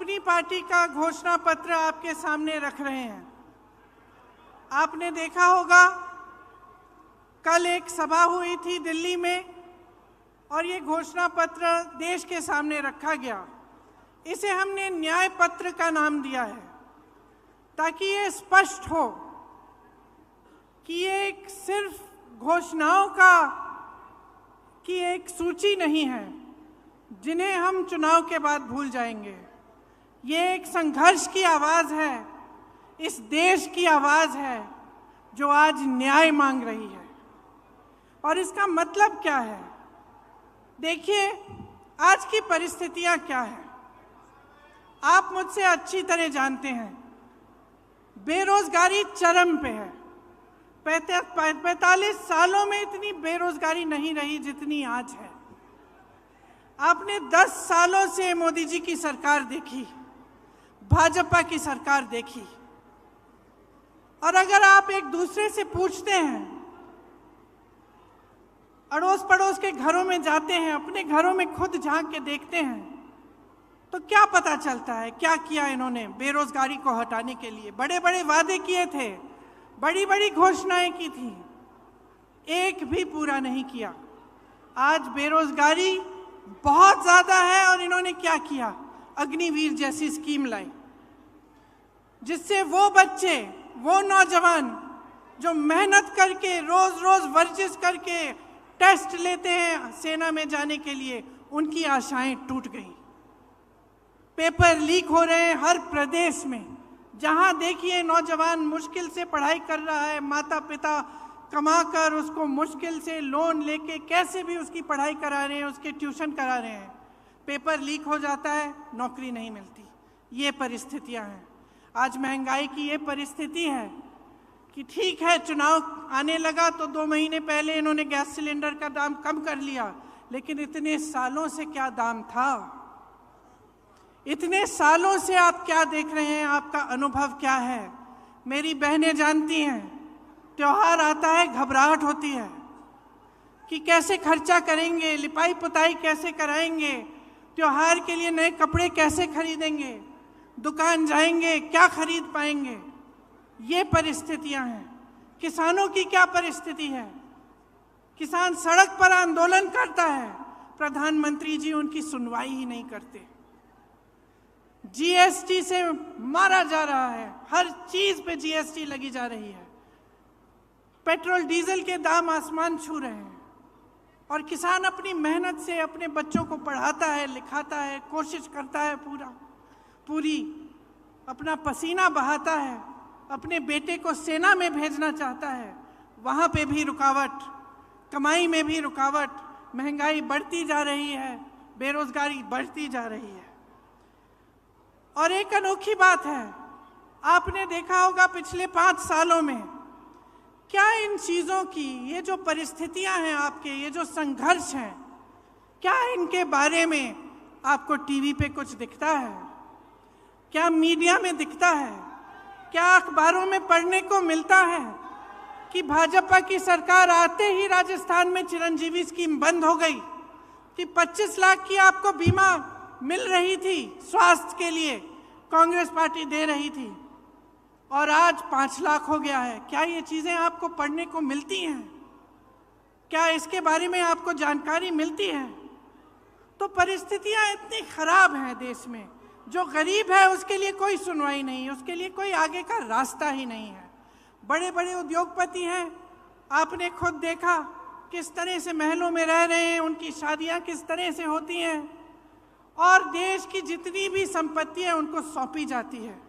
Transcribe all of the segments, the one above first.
अपनी पार्टी का घोषणा पत्र आपके सामने रख रहे हैं। आपने देखा होगा कल एक सभा हुई थी दिल्ली में और ये घोषणा पत्र देश के सामने रखा गया। इसे हमने न्याय पत्र का नाम दिया है ताकि ये स्पष्ट हो कि ये एक सिर्फ घोषणाओं की एक सूची नहीं है जिन्हें हम चुनाव के बाद भूल जाएंगे। ये एक संघर्ष की आवाज़ है, इस देश की आवाज़ है जो आज न्याय मांग रही है। और इसका मतलब क्या है? देखिए, आज की परिस्थितियां क्या है आप मुझसे अच्छी तरह जानते हैं। बेरोजगारी चरम पे है। 45 सालों में इतनी बेरोजगारी नहीं रही जितनी आज है। आपने 10 सालों से मोदी जी की सरकार देखी, भाजपा की सरकार देखी, और अगर आप एक दूसरे से पूछते हैं, अड़ोस पड़ोस के घरों में जाते हैं, अपने घरों में खुद झांक के देखते हैं, तो क्या पता चलता है क्या किया इन्होंने बेरोजगारी को हटाने के लिए? बड़े बड़े वादे किए थे, बड़ी बड़ी घोषणाएं की थी, एक भी पूरा नहीं किया। आज बेरोजगारी बहुत ज्यादा है और इन्होंने क्या किया? अग्निवीर जैसी स्कीम लाई जिससे वो बच्चे, वो नौजवान जो मेहनत करके रोज रोज वर्जिश करके टेस्ट लेते हैं सेना में जाने के लिए, उनकी आशाएं टूट गई। पेपर लीक हो रहे हैं हर प्रदेश में। जहां देखिए नौजवान मुश्किल से पढ़ाई कर रहा है, माता पिता कमाकर उसको मुश्किल से लोन लेके कैसे भी उसकी पढ़ाई करा रहे हैं, उसके ट्यूशन करा रहे हैं। पेपर लीक हो जाता है, नौकरी नहीं मिलती। ये परिस्थितियां हैं। आज महंगाई की ये परिस्थिति है कि ठीक है, चुनाव आने लगा तो 2 महीने पहले इन्होंने गैस सिलेंडर का दाम कम कर लिया, लेकिन इतने सालों से क्या दाम था? इतने सालों से आप क्या देख रहे हैं? आपका अनुभव क्या है? मेरी बहनें जानती हैं, त्योहार आता है घबराहट होती है कि कैसे खर्चा करेंगे, लिपाई पुताई कैसे कराएंगे, त्योहार के लिए नए कपड़े कैसे खरीदेंगे, दुकान जाएंगे क्या खरीद पाएंगे। ये परिस्थितियां हैं। किसानों की क्या परिस्थिति है? किसान सड़क पर आंदोलन करता है, प्रधानमंत्री जी उनकी सुनवाई ही नहीं करते। जीएसटी से मारा जा रहा है, हर चीज पे जीएसटी लगी जा रही है। पेट्रोल डीजल के दाम आसमान छू रहे हैं और किसान अपनी मेहनत से अपने बच्चों को पढ़ाता है, लिखाता है, कोशिश करता है, पूरी अपना पसीना बहाता है, अपने बेटे को सेना में भेजना चाहता है। वहां पे भी रुकावट, कमाई में भी रुकावट, महंगाई बढ़ती जा रही है, बेरोजगारी बढ़ती जा रही है। और एक अनोखी बात है, आपने देखा होगा पिछले 5 सालों में क्या इन चीजों की, ये जो परिस्थितियां हैं आपके, ये जो संघर्ष हैं, क्या इनके बारे में आपको टीवी पे कुछ दिखता है? क्या मीडिया में दिखता है? क्या अखबारों में पढ़ने को मिलता है कि भाजपा की सरकार आते ही राजस्थान में चिरंजीवी स्कीम बंद हो गई, कि 25 लाख की आपको बीमा मिल रही थी स्वास्थ्य के लिए, कांग्रेस पार्टी दे रही थी, और आज 5 लाख हो गया है? क्या ये चीजें आपको पढ़ने को मिलती हैं? क्या इसके बारे में आपको जानकारी मिलती है? तो परिस्थितियां इतनी खराब हैं देश में, जो गरीब है उसके लिए कोई सुनवाई नहीं है, उसके लिए कोई आगे का रास्ता ही नहीं है। बड़े बड़े उद्योगपति हैं, आपने खुद देखा किस तरह से महलों में रह रहे हैं, उनकी शादियां किस तरह से होती हैं, और देश की जितनी भी संपत्ति है उनको सौंपी जाती है।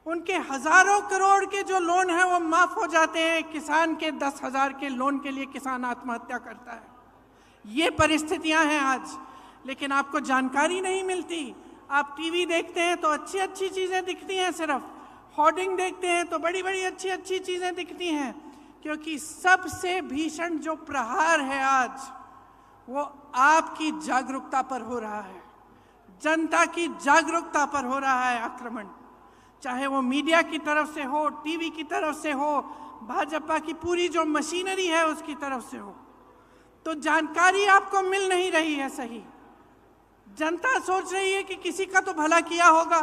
उनके हजारों करोड़ के जो लोन है वो माफ हो जाते हैं। किसान के 10,000 के लोन के लिए किसान आत्महत्या करता है। ये परिस्थितियां हैं आज, लेकिन आपको जानकारी नहीं मिलती। आप टीवी देखते हैं तो अच्छी अच्छी चीजें दिखती हैं, सिर्फ होर्डिंग देखते हैं तो बड़ी बड़ी अच्छी अच्छी चीजें दिखती हैं, क्योंकि सबसे भीषण जो प्रहार है आज वो आपकी जागरूकता पर हो रहा है, जनता की जागरूकता पर हो रहा है आक्रमण। चाहे वो मीडिया की तरफ से हो, टीवी की तरफ से हो, भाजपा की पूरी जो मशीनरी है उसकी तरफ से हो। तो जानकारी आपको मिल नहीं रही है सही। जनता सोच रही है कि किसी का तो भला किया होगा,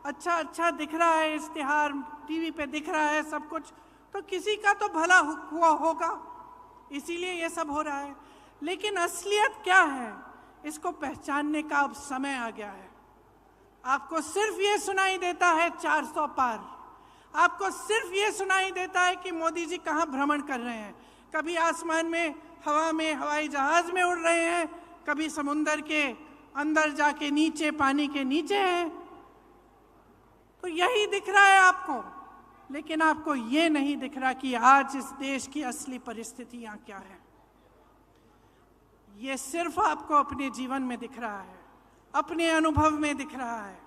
अच्छा अच्छा दिख रहा है, इश्तिहार टीवी पे दिख रहा है सब कुछ, तो किसी का तो भला हुआ होगा, इसीलिए ये सब हो रहा है। लेकिन असलियत क्या है, इसको पहचानने का अब समय आ गया है। आपको सिर्फ ये सुनाई देता है 400 पार, आपको सिर्फ ये सुनाई देता है कि मोदी जी कहाँ भ्रमण कर रहे हैं, कभी आसमान में, हवा में, हवाई जहाज में उड़ रहे हैं, कभी समुंदर के अंदर जाके नीचे, पानी के नीचे हैं, तो यही दिख रहा है आपको। लेकिन आपको ये नहीं दिख रहा कि आज इस देश की असली परिस्थितियां क्या है। ये सिर्फ आपको अपने जीवन में दिख रहा है, अपने अनुभव में दिख रहा है,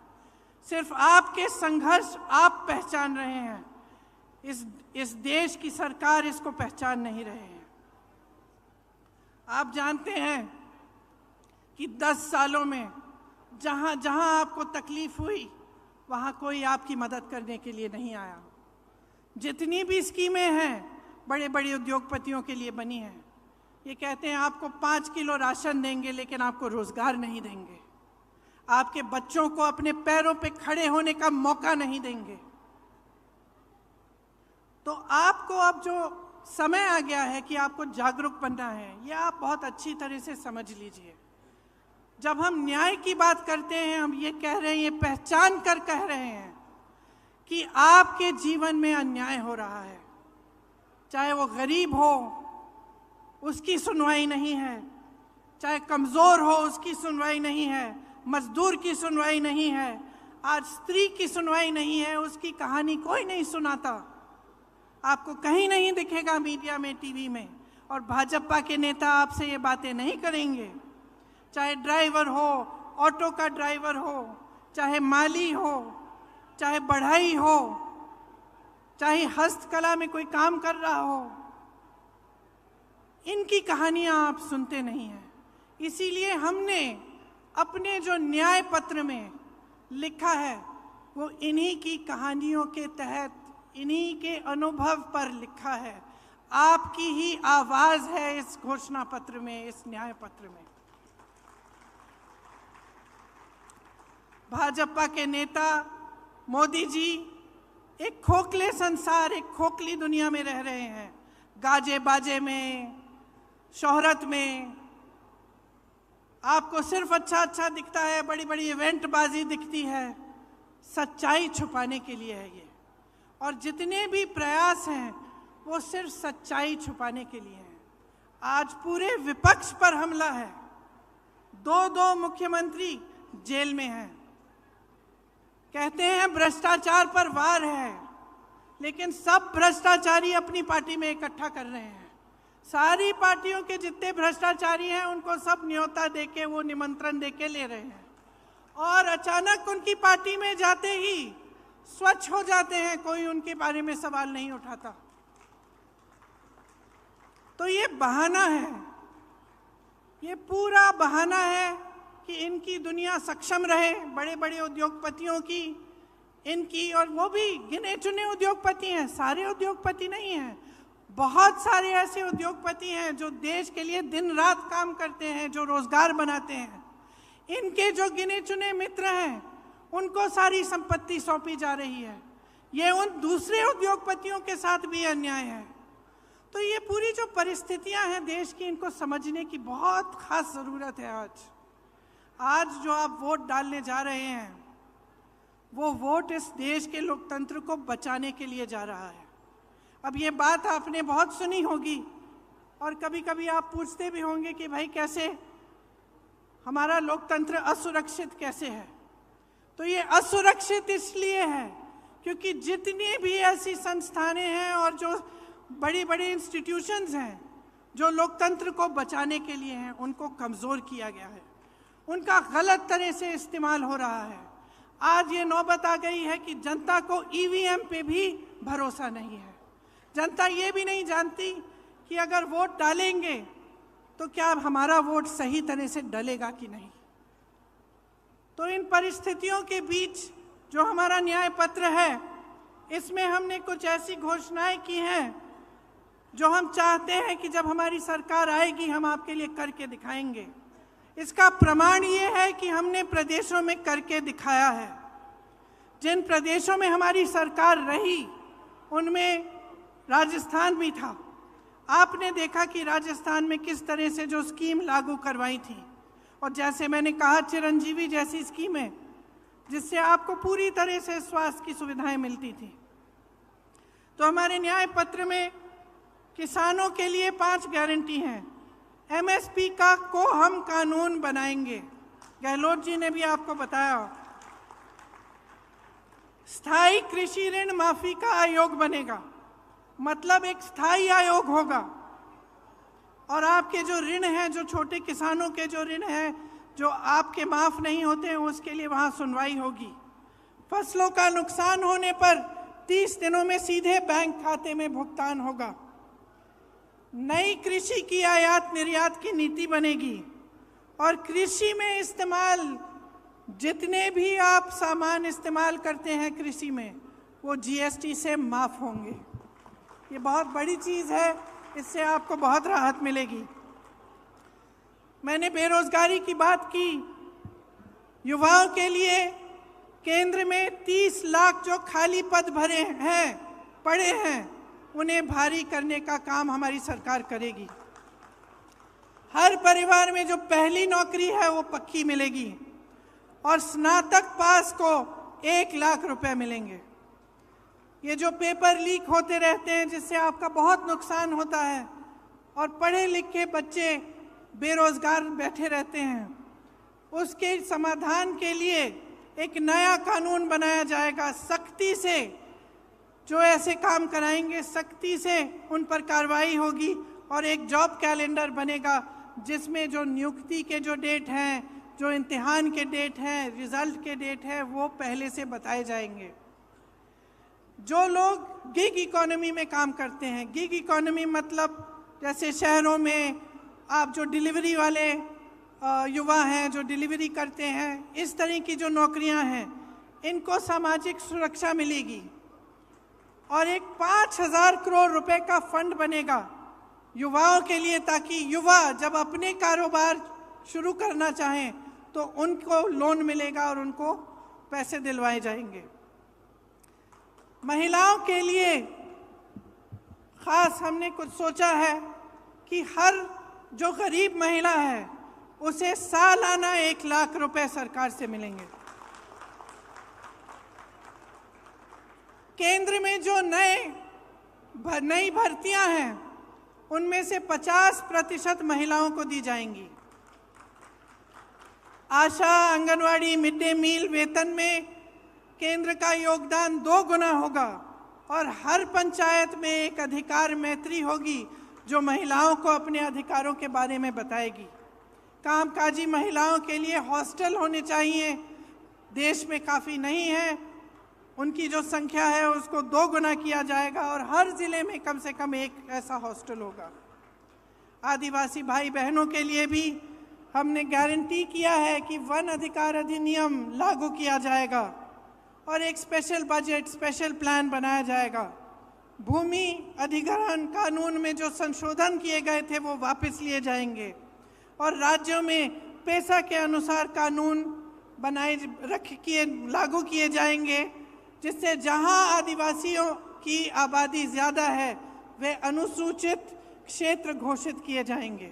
सिर्फ आपके संघर्ष आप पहचान रहे हैं, इस देश की सरकार इसको पहचान नहीं रहे हैं। आप जानते हैं कि 10 सालों में जहां जहां आपको तकलीफ हुई वहां कोई आपकी मदद करने के लिए नहीं आया। जितनी भी स्कीमें हैं बड़े बड़े उद्योगपतियों के लिए बनी हैं, ये कहते हैं आपको 5 किलो राशन देंगे लेकिन आपको रोजगार नहीं देंगे, आपके बच्चों को अपने पैरों पे खड़े होने का मौका नहीं देंगे। तो आपको अब जो समय आ गया है कि आपको जागरूक बनना है, ये आप बहुत अच्छी तरह से समझ लीजिए। जब हम न्याय की बात करते हैं, हम ये कह रहे हैं, ये पहचान कर कह रहे हैं कि आपके जीवन में अन्याय हो रहा है, चाहे वो गरीब हो उसकी सुनवाई नहीं है, चाहे कमजोर हो उसकी सुनवाई नहीं है, मजदूर की सुनवाई नहीं है, आज स्त्री की सुनवाई नहीं है, उसकी कहानी कोई नहीं सुनाता, आपको कहीं नहीं दिखेगा मीडिया में, टीवी में। और भाजपा के नेता आपसे ये बातें नहीं करेंगे। चाहे ड्राइवर हो, ऑटो का ड्राइवर हो, चाहे माली हो, चाहे बढ़ई हो, चाहे हस्तकला में कोई काम कर रहा हो, इनकी कहानियां आप सुनते नहीं हैं। इसीलिए हमने अपने जो न्याय पत्र में लिखा है वो इन्हीं की कहानियों के तहत, इन्हीं के अनुभव पर लिखा है। आपकी ही आवाज है इस घोषणा पत्र में, इस न्याय पत्र में। भाजपा के नेता मोदी जी एक खोखले संसार, एक खोखली दुनिया में रह रहे हैं, गाजे बाजे में, शोहरत में। आपको सिर्फ अच्छा अच्छा दिखता है, बड़ी बड़ी इवेंट बाजी दिखती है, सच्चाई छुपाने के लिए है ये। और जितने भी प्रयास हैं वो सिर्फ सच्चाई छुपाने के लिए हैं। आज पूरे विपक्ष पर हमला है, 2 मुख्यमंत्री जेल में हैं, कहते हैं भ्रष्टाचार पर वार है, लेकिन सब भ्रष्टाचारी अपनी पार्टी में इकट्ठा कर रहे हैं। सारी पार्टियों के जितने भ्रष्टाचारी हैं उनको सब न्योता देके, वो निमंत्रण देके ले रहे हैं, और अचानक उनकी पार्टी में जाते ही स्वच्छ हो जाते हैं, कोई उनके बारे में सवाल नहीं उठाता। तो ये बहाना है, ये पूरा बहाना है कि इनकी दुनिया सक्षम रहे, बड़े बड़े उद्योगपतियों की, इनकी, और वो भी गिने चुने उद्योगपति हैं, सारे उद्योगपति नहीं हैं। बहुत सारे ऐसे उद्योगपति हैं जो देश के लिए दिन रात काम करते हैं, जो रोजगार बनाते हैं। इनके जो गिने चुने मित्र हैं उनको सारी संपत्ति सौंपी जा रही है। ये उन दूसरे उद्योगपतियों के साथ भी अन्याय है। तो ये पूरी जो परिस्थितियां हैं देश की, इनको समझने की बहुत खास जरूरत है। आज जो आप वोट डालने जा रहे हैं, वो वोट इस देश के लोकतंत्र को बचाने के लिए जा रहा है। अब ये बात आपने बहुत सुनी होगी, और कभी कभी आप पूछते भी होंगे कि भाई कैसे हमारा लोकतंत्र असुरक्षित कैसे है। तो ये असुरक्षित इसलिए है क्योंकि जितनी भी ऐसी संस्थानें हैं और जो बड़ी बड़ी इंस्टीट्यूशंस हैं जो लोकतंत्र को बचाने के लिए हैं, उनको कमज़ोर किया गया है, उनका गलत तरह से इस्तेमाल हो रहा है। आज ये नौबत आ गई है कि जनता को ईवीएम पे भी भरोसा नहीं है। जनता ये भी नहीं जानती कि अगर वोट डालेंगे तो क्या हमारा वोट सही तरह से डलेगा कि नहीं। तो इन परिस्थितियों के बीच जो हमारा न्याय पत्र है, इसमें हमने कुछ ऐसी घोषणाएं की हैं जो हम चाहते हैं कि जब हमारी सरकार आएगी हम आपके लिए करके दिखाएंगे। इसका प्रमाण ये है कि हमने प्रदेशों में करके दिखाया है। जिन प्रदेशों में हमारी सरकार रही उनमें राजस्थान भी था। आपने देखा कि राजस्थान में किस तरह से जो स्कीम लागू करवाई थी, और जैसे मैंने कहा चिरंजीवी जैसी स्कीमें जिससे आपको पूरी तरह से स्वास्थ्य की सुविधाएं मिलती थी। तो हमारे न्याय पत्र में किसानों के लिए 5 गारंटी हैं। एमएसपी का को हम कानून बनाएंगे, गहलोत जी ने भी आपको बताया। स्थायी कृषि ऋण माफी का आयोग बनेगा, मतलब एक स्थायी आयोग होगा, और आपके जो ऋण हैं, जो छोटे किसानों के जो ऋण हैं जो आपके माफ नहीं होते हैं, उसके लिए वहां सुनवाई होगी। फसलों का नुकसान होने पर 30 दिनों में सीधे बैंक खाते में भुगतान होगा। नई कृषि की आयात निर्यात की नीति बनेगी, और कृषि में इस्तेमाल जितने भी आप सामान इस्तेमाल करते हैं कृषि में, वो जीएसटी से माफ होंगे। ये बहुत बड़ी चीज़ है, इससे आपको बहुत राहत मिलेगी। मैंने बेरोजगारी की बात की। युवाओं के लिए केंद्र में 30 लाख जो खाली पद भरे हैं, पड़े हैं, उन्हें भारी करने का काम हमारी सरकार करेगी। हर परिवार में जो पहली नौकरी है वो पक्की मिलेगी, और स्नातक पास को 1 लाख रुपए मिलेंगे। ये जो पेपर लीक होते रहते हैं जिससे आपका बहुत नुकसान होता है, और पढ़े लिखे बच्चे बेरोजगार बैठे रहते हैं, उसके समाधान के लिए एक नया कानून बनाया जाएगा। सख्ती से जो ऐसे काम कराएंगे, सख्ती से उन पर कार्रवाई होगी, और एक जॉब कैलेंडर बनेगा जिसमें जो नियुक्ति के जो डेट हैं, जो इम्तिहान के डेट हैं, रिजल्ट के डेट हैं, वो पहले से बताए जाएंगे। जो लोग गिग इकोनॉमी में काम करते हैं, गिग इकोनॉमी मतलब जैसे शहरों में आप जो डिलीवरी वाले युवा हैं जो डिलीवरी करते हैं, इस तरह की जो नौकरियां हैं, इनको सामाजिक सुरक्षा मिलेगी। और एक 5,000 करोड़ रुपए का फंड बनेगा युवाओं के लिए, ताकि युवा जब अपने कारोबार शुरू करना चाहें तो उनको लोन मिलेगा और उनको पैसे दिलवाए जाएंगे। महिलाओं के लिए खास हमने कुछ सोचा है कि हर जो गरीब महिला है उसे सालाना 1 लाख रुपए सरकार से मिलेंगे। केंद्र में जो नई भर्तियां हैं उनमें से 50% महिलाओं को दी जाएंगी। आशा, आंगनवाड़ी, मिड डे मील वेतन में केंद्र का योगदान 2 गुना होगा, और हर पंचायत में एक अधिकार मैत्री होगी जो महिलाओं को अपने अधिकारों के बारे में बताएगी। कामकाजी महिलाओं के लिए हॉस्टल होने चाहिए, देश में काफ़ी नहीं है, उनकी जो संख्या है उसको 2 गुना किया जाएगा, और हर जिले में कम से कम एक ऐसा हॉस्टल होगा। आदिवासी भाई बहनों के लिए भी हमने गारंटी किया है कि वन अधिकार अधिनियम लागू किया जाएगा, और एक स्पेशल बजट, स्पेशल प्लान बनाया जाएगा। भूमि अधिग्रहण कानून में जो संशोधन किए गए थे वो वापस लिए जाएंगे, और राज्यों में पैसा के अनुसार कानून लागू किए जाएंगे, जिससे जहां आदिवासियों की आबादी ज़्यादा है वे अनुसूचित क्षेत्र घोषित किए जाएंगे।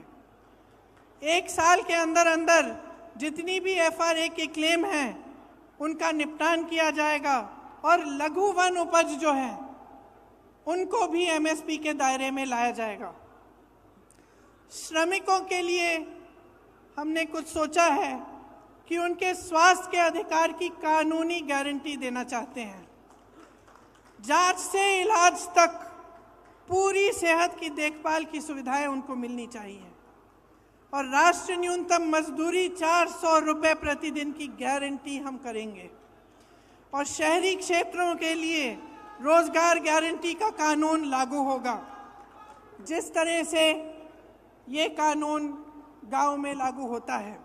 1 साल के अंदर अंदर जितनी भी FRA के क्लेम हैं उनका निपटान किया जाएगा, और लघु वन उपज जो है उनको भी MSP के दायरे में लाया जाएगा। श्रमिकों के लिए हमने कुछ सोचा है कि उनके स्वास्थ्य के अधिकार की कानूनी गारंटी देना चाहते हैं। जांच से इलाज तक पूरी सेहत की देखभाल की सुविधाएं उनको मिलनी चाहिए, और राष्ट्रीय न्यूनतम मजदूरी 400 रुपये प्रतिदिन की गारंटी हम करेंगे। और शहरी क्षेत्रों के लिए रोजगार गारंटी का कानून लागू होगा, जिस तरह से ये कानून गांव में लागू होता है।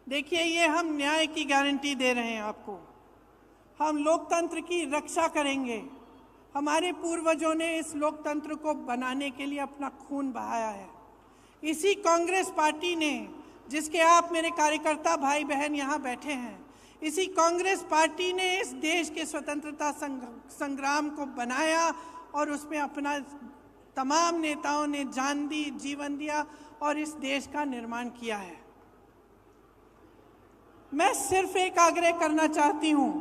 देखिए, ये हम न्याय की गारंटी दे रहे हैं आपको। हम लोकतंत्र की रक्षा करेंगे। हमारे पूर्वजों ने इस लोकतंत्र को बनाने के लिए अपना खून बहाया है। इसी कांग्रेस पार्टी ने जिसके आप मेरे कार्यकर्ता भाई बहन यहाँ बैठे हैं, इसी कांग्रेस पार्टी ने इस देश के स्वतंत्रता संग्राम को बनाया और उसमें अपना तमाम नेताओं ने जान दी, जीवन दिया और इस देश का निर्माण किया है। मैं सिर्फ एक आग्रह करना चाहती हूँ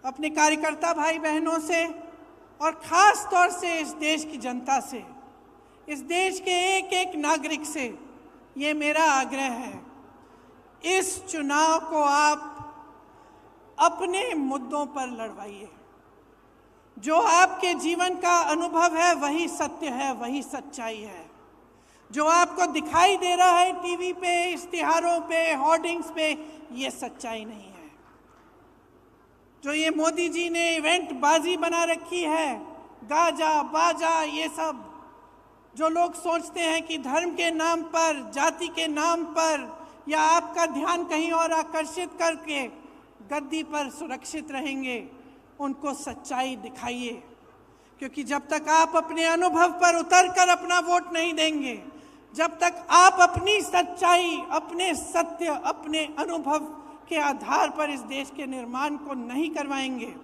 अपने कार्यकर्ता भाई बहनों से और खास तौर से इस देश की जनता से, इस देश के एक एक नागरिक से ये मेरा आग्रह है, इस चुनाव को आप अपने मुद्दों पर लड़वाइए। जो आपके जीवन का अनुभव है वही सत्य है, वही सच्चाई है। जो आपको दिखाई दे रहा है टीवी पे, इश्तिहारों पे, होर्डिंग्स पे, ये सच्चाई नहीं है। जो ये मोदी जी ने इवेंट बाजी बना रखी है, गाजा बाजा, ये सब जो लोग सोचते हैं कि धर्म के नाम पर, जाति के नाम पर या आपका ध्यान कहीं और आकर्षित करके गद्दी पर सुरक्षित रहेंगे, उनको सच्चाई दिखाइए। क्योंकि जब तक आप अपने अनुभव पर उतरकर अपना वोट नहीं देंगे, जब तक आप अपनी सच्चाई, अपने सत्य, अपने अनुभव के आधार पर इस देश के निर्माण को नहीं करवाएंगे,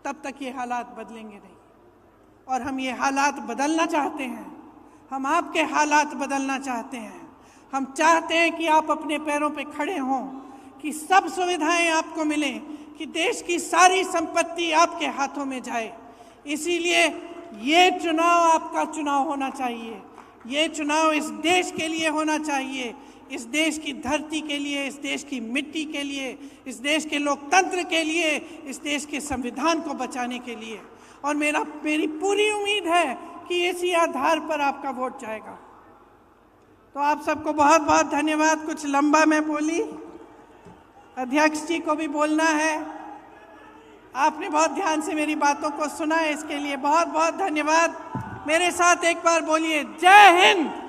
तब तक ये हालात बदलेंगे नहीं। और हम ये हालात बदलना चाहते हैं, हम आपके हालात बदलना चाहते हैं। हम चाहते हैं कि आप अपने पैरों पे खड़े हों, कि सब सुविधाएं आपको मिलें, कि देश की सारी संपत्ति आपके हाथों में जाए। इसीलिए ये चुनाव आपका चुनाव होना चाहिए। ये चुनाव इस देश के लिए होना चाहिए, इस देश की धरती के लिए, इस देश की मिट्टी के लिए, इस देश के लोकतंत्र के लिए, इस देश के संविधान को बचाने के लिए। और मेरी पूरी उम्मीद है कि इसी आधार पर आपका वोट जाएगा। तो आप सबको बहुत बहुत धन्यवाद। कुछ लंबा मैं बोली, अध्यक्ष जी को भी बोलना है। आपने बहुत ध्यान से मेरी बातों को सुना है, इसके लिए बहुत बहुत धन्यवाद। मेरे साथ एक बार बोलिए, जय हिंद।